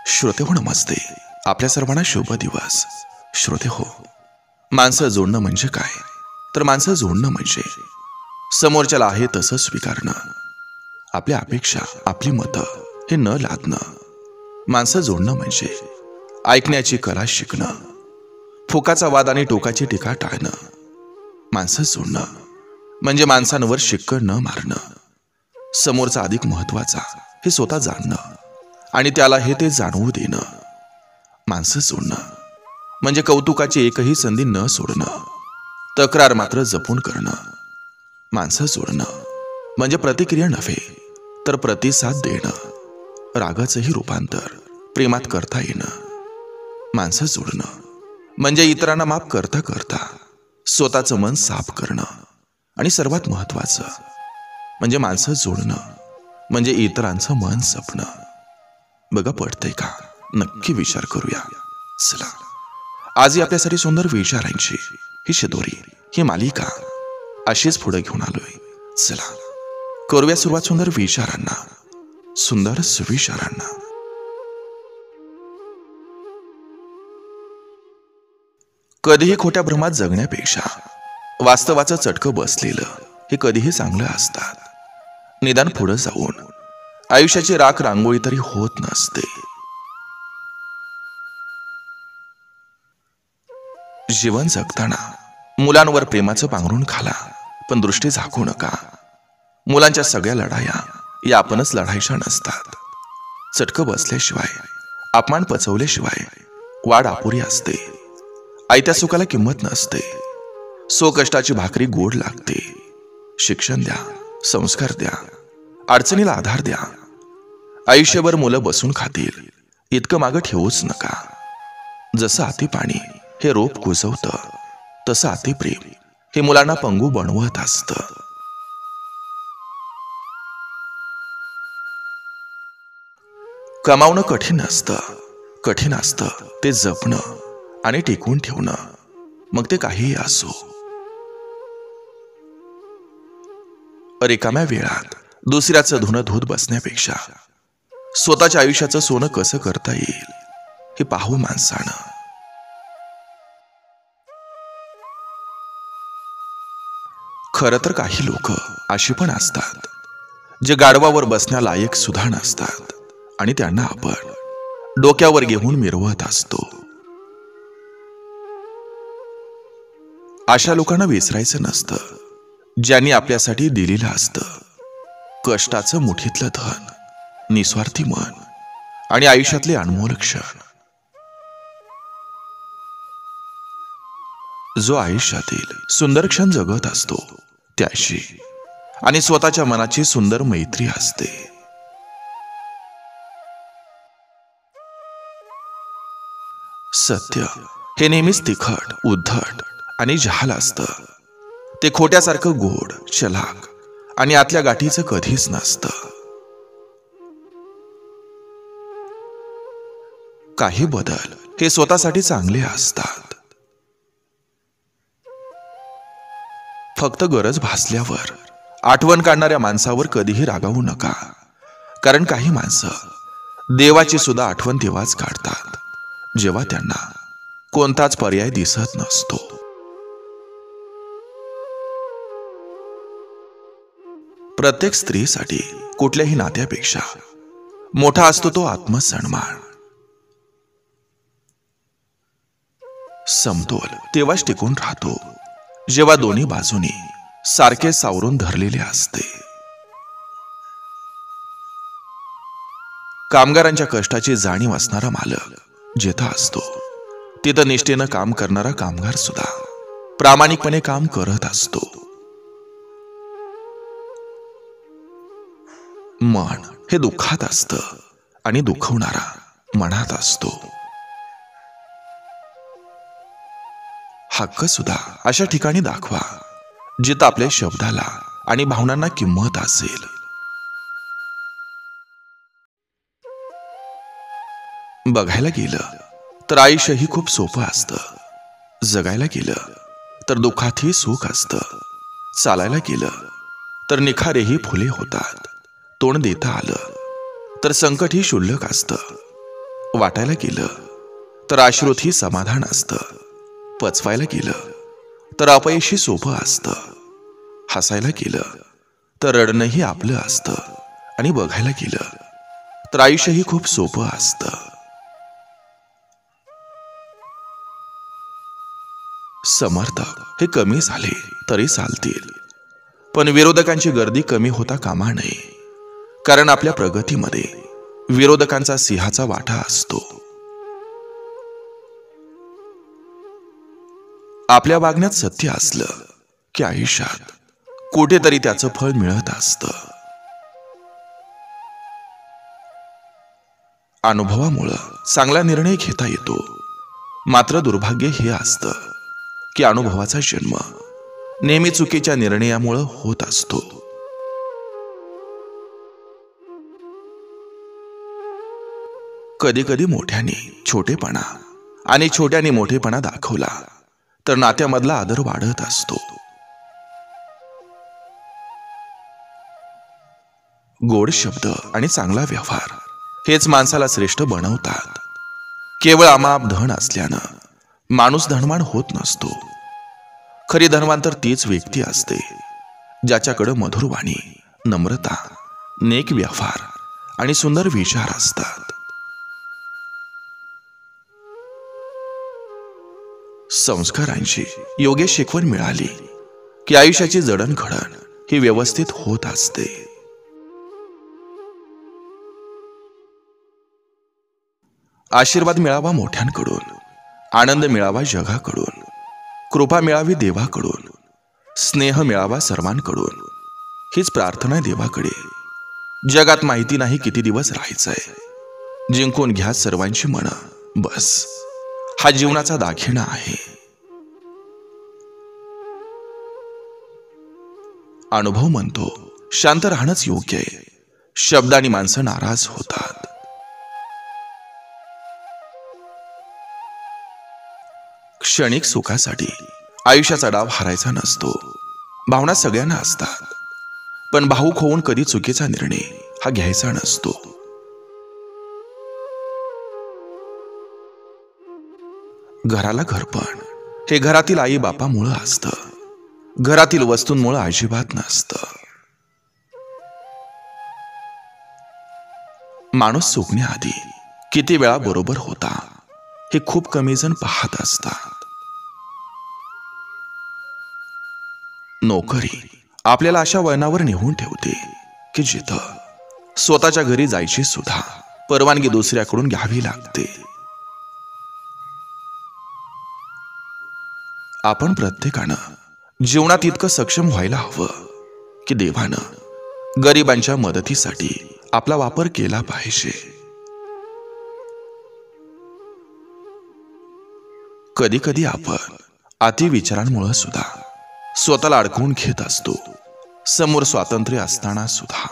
श्रोते हो नमस्ते. आपल्या सर्वांना शुभ दिवस. श्रोते हो, माणसं जोडणं म्हणजे काय? तर माणसं जोडणं म्हणजे समोरच्याला आहे तसं स्वीकारणं, आपल्या अपेक्षा आपली मतं हे न लादणं. माणसं जोडणं म्हणजे ऐकण्याची कला शिकणं, फुकाचा वाद आणि टोकाची टीका टाळणं. माणसं जोडणं म्हणजे माणसांवर शिक्कं न मारणं, समोरचा अधिक महत्वाचा हे स्वतः जाणणं आणि त्याला हे ते जाणवू देणं. माणसं जोडणं म्हणजे कौतुकाची एकही संधी न सोडणं, तक्रार मात्र जपून करणं. माणसं जोडणं म्हणजे प्रतिक्रिया नव्हे तर प्रतिसाद देणं, रागाचंही रूपांतर प्रेमात करता येणं. माणसं जोडणं म्हणजे इतरांना माफ करता करता स्वतःचं मन साफ करणं. आणि सर्वात महत्वाचं म्हणजे माणसं जोडणं म्हणजे इतरांचं मन जपणं. बघा, पडतंय का? नक्की विचार करूया. चला, आजही आपल्यासाठी सुंदर विचारांची ही शिदोरी, ही मालिका अशीच पुढे घेऊन आलोय. चला करूया सुरुवात सुंदर विचारांना, सुंदर सुविचारांना. कधीही खोट्या भ्रमात जगण्यापेक्षा वास्तवाचं चटकं बसलेलं हे कधीही चांगलं असतात. निदान पुढे जाऊन आयुष्याची राख रांगोळी तरी होत नसते. जीवन जगताना मुलांवर प्रेमाचं पांघरून घाला, पण दृष्टी झाकू नका. मुलांच्या सगळ्या लढाया या आपणच लढायच्या नसतात. चटकं बसल्याशिवाय, अपमान पचवल्याशिवाय वाढ अपुरी असते. आयत्या सुखाला किंमत नसते. स्वकष्टाची भाकरी गोड लागते. शिक्षण द्या, संस्कार द्या, अडचणीला आधार द्या. आयुष्यभर मुलं बसून खातील इतकं मागं ठेवूच नका. जसं अति पाणी हे रोप कुजवतं, तसं अति प्रेम हे मुलांना पंगू बनवत असतं. कमावणं कठीण असतं, कठीण असतं ते जपणं आणि टिकवून ठेवणं, मग ते काहीही असो. रिकाम्या वेळात दुसऱ्याचं धुणं धुत बसण्यापेक्षा स्वतःच्या आयुष्याचं सोनं कसं करता येईल हे पाहू माणसानं. खरं तर काही लोक अशी पण असतात जे गाढवावर बसण्यालायक सुद्धा नसतात आणि त्यांना आपण डोक्यावर घेऊन मिरवत असतो. अशा लोकांना विसरायचं नसतं ज्यांनी आपल्यासाठी दिलेलं असतं. कष्टाचं मुठीतलं धन, निस्वार्थी मन आणि आयुष्यातले अनमोल क्षण. जो आयुष्यातील सुंदर क्षण जगत असतो त्याशी आणि स्वतःच्या मनाची सुंदर मैत्री असते. सत्य हे नेहमीच तिखट, उद्धट आणि जहाल असतं. ते खोट्यासारखं गोड, चलाक आणि आतल्या गाठीचं कधीच नसतं. काही बदल हे स्वतःसाठी चांगले असतात. फक्त गरज भासल्यावर आठवण काढणाऱ्या माणसावर कधीही रागावू नका, कारण काही माणसं देवाची सुद्धा आठवण तेव्हाच काढतात जेव्हा त्यांना कोणताच पर्याय दिसत नसतो. प्रत्येक स्त्रीसाठी कुठल्याही नात्यापेक्षा मोठा असतो तो आत्मसन्मान. समतोल तेव्हाच टिकून राहतो जेव्हा दोन्ही बाजूनी सारखे सावरून धरलेले असते. कामगारांच्या कष्टाची जाणीव असणारा मालक जिथं असतो तिथं निष्ठेनं काम करणारा कामगार सुद्धा प्रामाणिकपणे काम करत असतो. मन हे दुःखात असतं आणि दुखवणारा मनात असतो. हक्क सुद्धा अशा ठिकाणी दाखवा जिथं आपल्या शब्दाला आणि भावनांना किंमत असेल. बघायला गेलं तर आयुष्य ही खूप सोपं असतं. जगायला गेलं तर दुःखातही सुख असतं. चालायला गेलं तर निखारेही फुले होतात. तोंड देता आलं तर संकट ही क्षुल्लक असतं. वाटायला गेलं तर अश्रूतही समाधान असतं, पचवायला गेलं तर अपयशी सोपं असतं, हसायला गेलं तर रडणंही आपलं असतं, आणि बघायला गेलं तर आयुष्यही खूप सोपं असतं. समर्थक हे कमी झाले तरी चालतील, पण विरोधकांची गर्दी कमी होता कामा नये, कारण आपल्या प्रगतीमध्ये विरोधकांचा सिंहाचा वाटा असतो. आपल्या वागण्यात सत्य असलं की आयुष्यात कुठेतरी त्याचं फळ मिळत असतं. अनुभवामुळं चांगला निर्णय घेता येतो, मात्र दुर्भाग्य हे असतं की अनुभवाचा जन्म नेहमी चुकीच्या निर्णयामुळे होत असतो. कधी कधी मोठ्याने छोटेपणा आणि छोट्याने मोठेपणा दाखवला तर नात्यामधला आदर वाढत असतो. गोड शब्द आणि चांगला व्यवहार हेच माणसाला श्रेष्ठ बनवतात. केवळ अमाप धन असल्यानं माणूस धनवान होत नसतो. खरी धनवान तर तीच व्यक्ती असते ज्याच्याकडे मधुर वाणी, नम्रता, नेक व्यवहार आणि सुंदर विचार असतात. संस्कारांची योग्य शिकवण मिळाली की आयुष्याची जडणघडण ही व्यवस्थित होत असते. आशीर्वाद मिळावा मोठ्यांकडून, आनंद मिळावा जगाकडून, कृपा मिळावी देवाकडून, स्नेह मिळावा सर्वांकडून, हीच प्रार्थना देवाकडे. जगात माहिती नाही किती दिवस राहायचंय, जिंकून घ्या सर्वांची मनं, बस हा जीवनाचा दाखिणा आहे. अनुभव म्हणतो शांत राहणंच योग्य आहे. शब्दांनी माणसं नाराज होतात. क्षणिक सुखासाठी आयुष्याचा डाव हारायचा नसतो. भावना सगळ्यांना असतात, पण भावुक होऊन कधी चुकीचा निर्णय हा घ्यायचा नसतो. घराला घरपण हे घरातील आई बापामुळं असतं, घरातील वस्तूंमुळं अजिबात नसतं. माणूस सुकण्याआधी किती वेळा बरोबर होता हे खूप कमी जण पाहत असतात. नोकरी आपल्याला अशा वळणावर नेऊन ठेवते की जिथं स्वतःच्या घरी जायची सुद्धा परवानगी दुसऱ्याकडून घ्यावी लागते. आपण प्रत्येकानं जीवनात इतकं सक्षम व्हायला हवं की देवानं गरिबांच्या मदतीसाठी आपला वापर केला पाहिजे. कधी कधी आपण अतिविचारांमुळे सुद्धा स्वतःला अडकवून घेत असतो, समोर स्वातंत्र्य असताना सुद्धा.